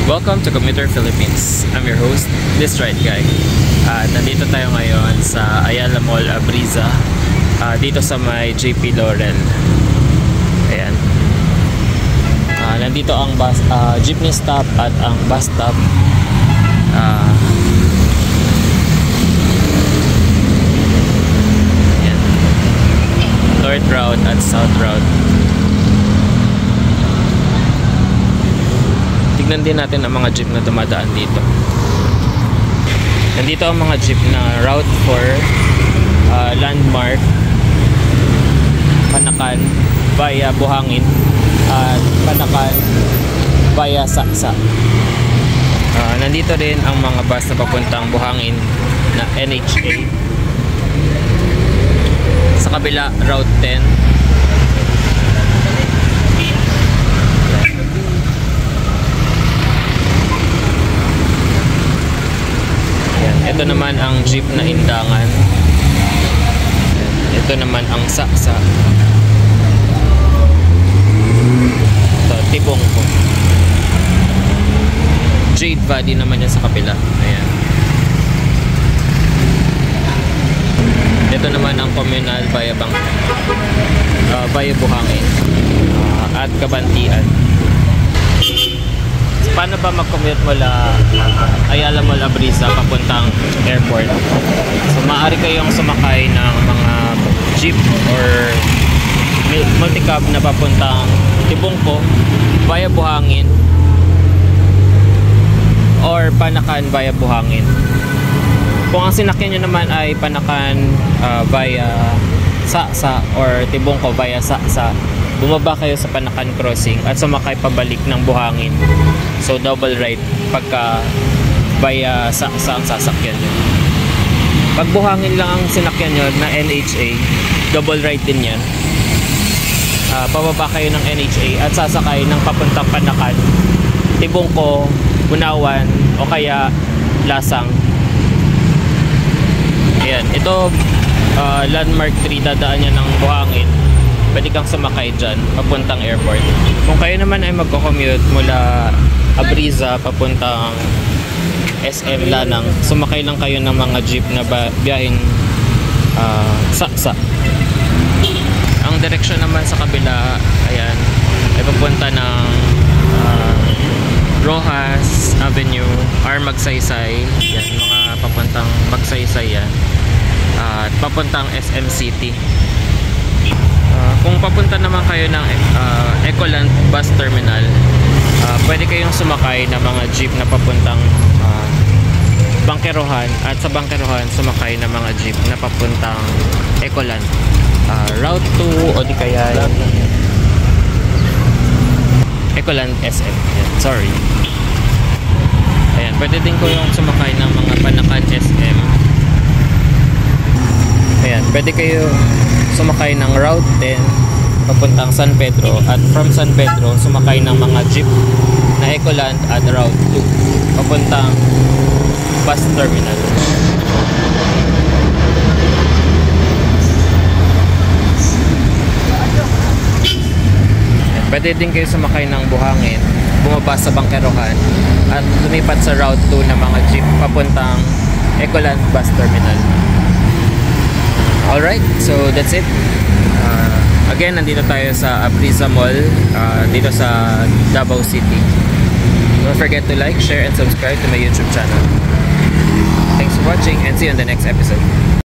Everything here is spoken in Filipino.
Welcome to Commuter Philippines. I'm your host, This Right Guy. Nandito tayo ngayon sa Ayala Mall, Abriza. Dito sa may JP Laurel. Ayan. Nandito ang bus, jeepney stop at ang bus stop. Ayan. North route at south route. Tignan din natin ang mga jeep na dumadaan dito. Nandito ang mga jeep na route for Landmark, Panakan via Buhangin at Panakan via Saksa. Nandito rin ang mga bus na papuntang Buhangin na NHA. Sa kabila, Route 10. Ito naman ang jeep na Indangan. Ito naman ang Saksa. Ito, Tibong po. Jade Body naman yan sa kapila. Ayan. Ito naman ang communal via Buhangin at Kabantian. Paano ba mag-commute mula Ayala Mall, Abriza papuntang airport? So maaari kayong sumakay ng mga jeep or multicab na papuntang Tibungko via Buhangin or Panakan via Buhangin. Kung ang sinakyan nyo naman ay Panakan via Saksa or Tibungko via Saksa, bumaba kayo sa Panakan crossing at sumakay pabalik ng Buhangin. So double right pagka via Saksa ang sasakyan nyo. Pag Buhangin lang ang sinakyan nyo na NHA, double right din yan. Pababa kayo ng NHA at sasakay ng papuntang Panakan, Tibungko, Unawan o kaya Lasang. Ayan, ito Landmark 3, dadaan yan ng Buhangin. Pwede kang sumakay dyan papuntang airport. Kung kayo naman ay magko-commute mula Abriza papuntang SM Lanang, sumakay lang kayo ng mga jeep na biyaheng Saksa. Ang direksyon naman sa kabila, ayan, ay papunta ng Rojas Avenue or Magsaysay. Yan, mga papuntang Magsaysay yan. At papuntang SM City. Kung papunta naman kayo ng Ecoland Bus Terminal, pwede kayong sumakay ng mga jeep na papuntang Bangkerohan at sa Bangkerohan sumakay ng mga jeep na papuntang Ecoland, Route 2 o di kaya Ecoland SM. Sorry. Ayan, pwede din kayong sumakay ng mga Panakan SM. Ayan, pwede kayo sumakay ng Route 10 papuntang San Pedro at from San Pedro sumakay ng mga jeep na Ecoland at Route 2 papuntang bus terminal. Pwede din kayo sumakay ng Buhangin, bumaba sa Bangkerohan at lumipat sa Route 2 na mga jeep papuntang Ecoland bus terminal. Alright, so that's it. Again, nandito tayo sa Abriza Mall, dito sa Davao City. Don't forget to like, share, and subscribe to my YouTube channel. Thanks for watching and see you on the next episode.